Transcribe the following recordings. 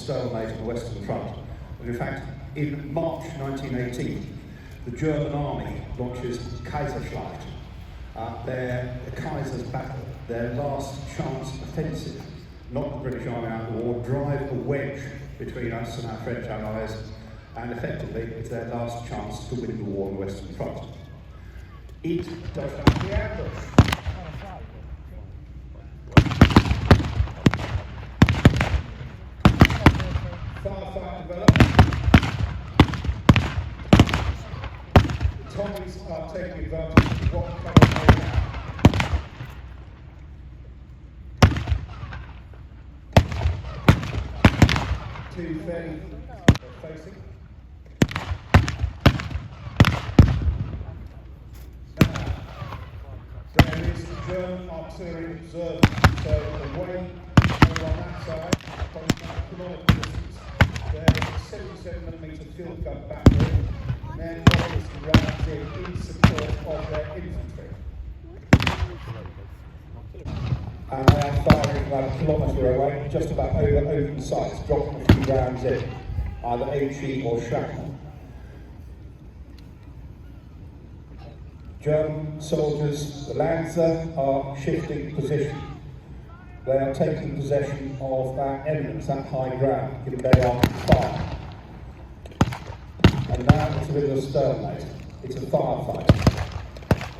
stalemate on the Western Front. And in fact, in March 1918, the German army launches Kaiserschlacht, their Kaiser's battle, their last chance offensive, knock the British army out of the war, drive a wedge between us and our French allies, and effectively it's their last chance to win the war on the Western Front. It does not the ambush. Firefight developed. Tommies are taking advantage of what cover they have. Two fairly facing. There is the German artillery observer. So away over on that side, from a kilometre distance, there is a 77mm field gun battery, and then rollers round in support of their infantry. And they are firing about a kilometre away, just about over open sights, dropping a few rounds in, either HE or shrapnel. German soldiers, the Lanzer, are shifting position. They are taking possession of that eminence, that high ground, given they are fire. And now it's a bit of a stalemate. It's a firefight.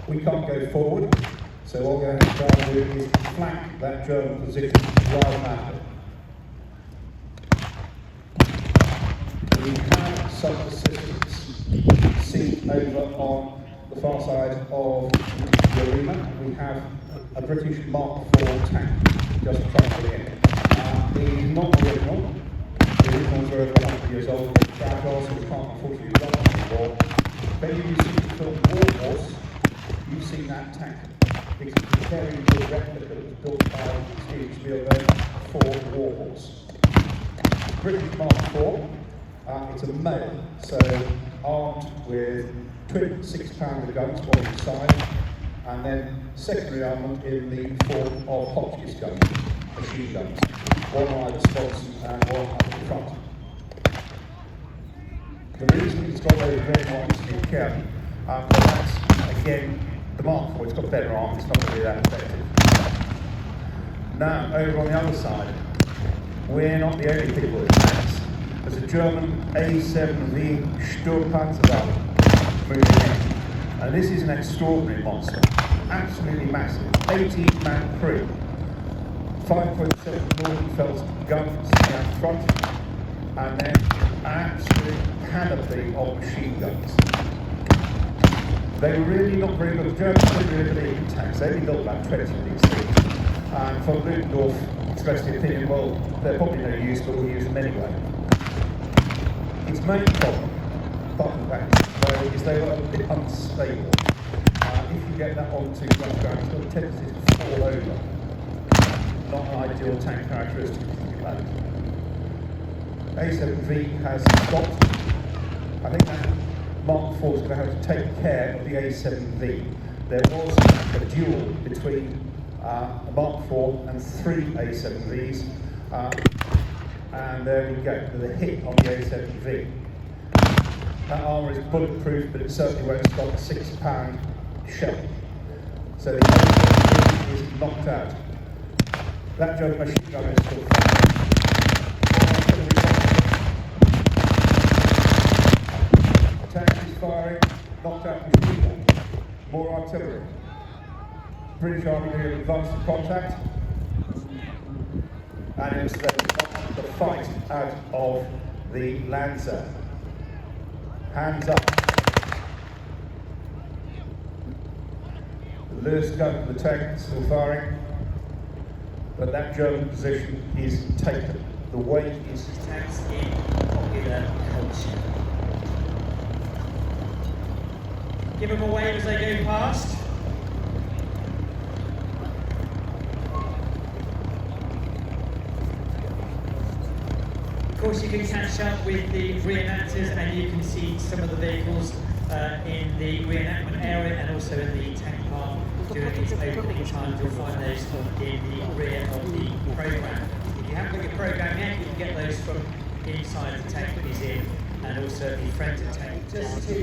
We can't go forward, so what we're going to try and do is flank that German position rather than we have some assistance. See over on the far side of the arena, we have a British Mark IV tank just trundling in. These are not original. The originals are over 100 years old. Our guys can't unfortunately run anymore. When you see the film War Horse, you've seen that tank. It's a very good replica that was built by Steven Spielberg for War Horse. British Mark IV, it's a male, so armed with twin 6-pounder guns, one on each side, and then secondary armament in the form of Hotchkiss guns, machine guns, one on either sponsor and one up the front. The reason it's got those red marks in the that's again the Mark IV. It's got better arm, it's not going to be that effective. Now, over on the other side, we're not the only people with tanks. There's a German A7-V Sturmpanzerwagen moving in. And this is an extraordinary monster, absolutely massive, 18-man crew, 5.7 Nordenfels guns down front, and then an absolute panoply of machine guns. They were really not very good. The Germans didn't really believe in tanks. They only built about 20 of these things. And von Ludendorff expressed the opinion, well, they're probably no use, but we'll use them anyway. Its main problem, apart from that, though, is they were a bit unstable. If you get that onto rough ground, it's got a tendency to fall over. Not an ideal tank characteristic, if you like. A7-V has stopped. I think that Mark IV is going to have to take care of the A7-V. There was a duel between a Mark IV and 3 A7-Vs, and there we go, with a hit on the A7-V. That armour is bulletproof, but it certainly won't stop a 6-pound shell. So the A7-V is knocked out. That German machine gun is still firing. Tank is firing, knocked out machine gun. More artillery. British Army doing advance to contact. And it was the fight out of the Lanzer. Hands up. The Lewis gun of the tank is still firing, but that German position is taken. The weight is tanks in popular culture. Give them a wave as they go past. Of course, you can catch up with the reenactors and you can see some of the vehicles in the reenactment area and also in the tank park during these opening times. You'll find those in the rear of the programme. If you haven't got your program yet, you can get those from inside the tank museum and also the Friends of Tank. Just to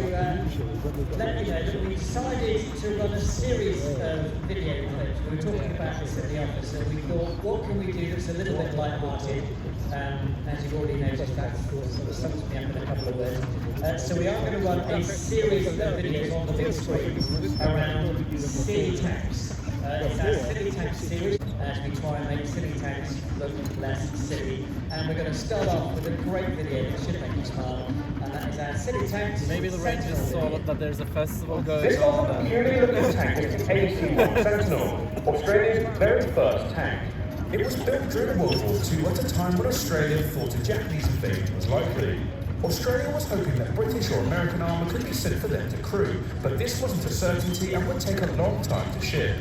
let you know that we decided to run a series of video clips. We were talking about this at the office, and we thought, what can we do that's a little bit light-hearted? As you've already noticed, that sort of sums me up in a couple of words. So we are going to run a series of videos on the big screen around silly tanks. It's our silly tanks series, as we try and make silly tanks look less silly. And we're going to start off with a great video that should make you smile, and that is our silly tanks. Maybe the Rangers saw that there's a festival going This on. was a peculiar looking tank is the AC1 Sentinel, Australia's very first tank. It was built during World War II at a time when Australia thought a Japanese invasion was likely. Australia was hoping that British or American armour could be sent for them to crew, but this wasn't a certainty and would take a long time to ship.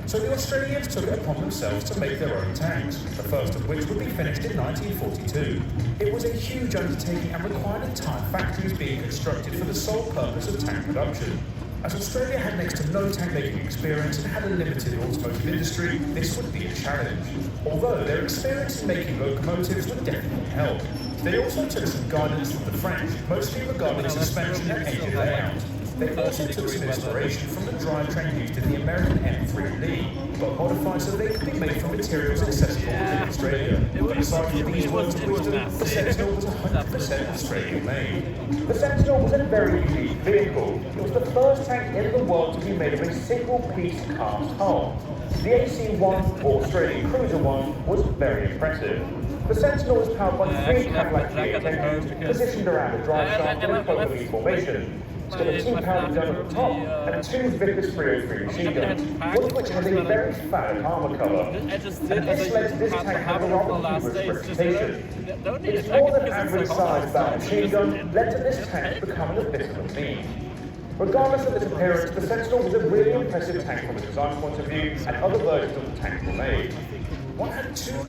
So the Australians took it upon themselves to make their own tanks, the first of which would be finished in 1942. It was a huge undertaking and required entire factories being constructed for the sole purpose of tank production. As Australia had next to no tank making experience and had a limited automotive industry, this would be a challenge. Although their experience in making locomotives would definitely help. They also took some guidance from the French, mostly regarding suspension and engine layout. They also took some inspiration from the drivetrain used in the American M3 but modified so they could be made from materials accessible within Australia. Aside from these words of wisdom, the Sentinel was 100% Australian made. The Sentinel was a very unique vehicle. It was the first tank in the world to be made of a single-piece cast hull. The AC1, or Australian Cruiser 1, was very impressive. The Sentinel was powered by three Cadillac V8 engines positioned around a drive shaft in a cloverleaf formation. It's got a 2-pound gun at the top and 2 Vickers 303 machine guns, one of which has a very phallic armour cover. And this led this tank have a rather humorous reputation. Its more than average size battle machine gun led to this tank becoming a bit of a meme. Regardless of its appearance, the Sentinel was a really impressive tank from a design point of view, and other versions of the tank were made. One had two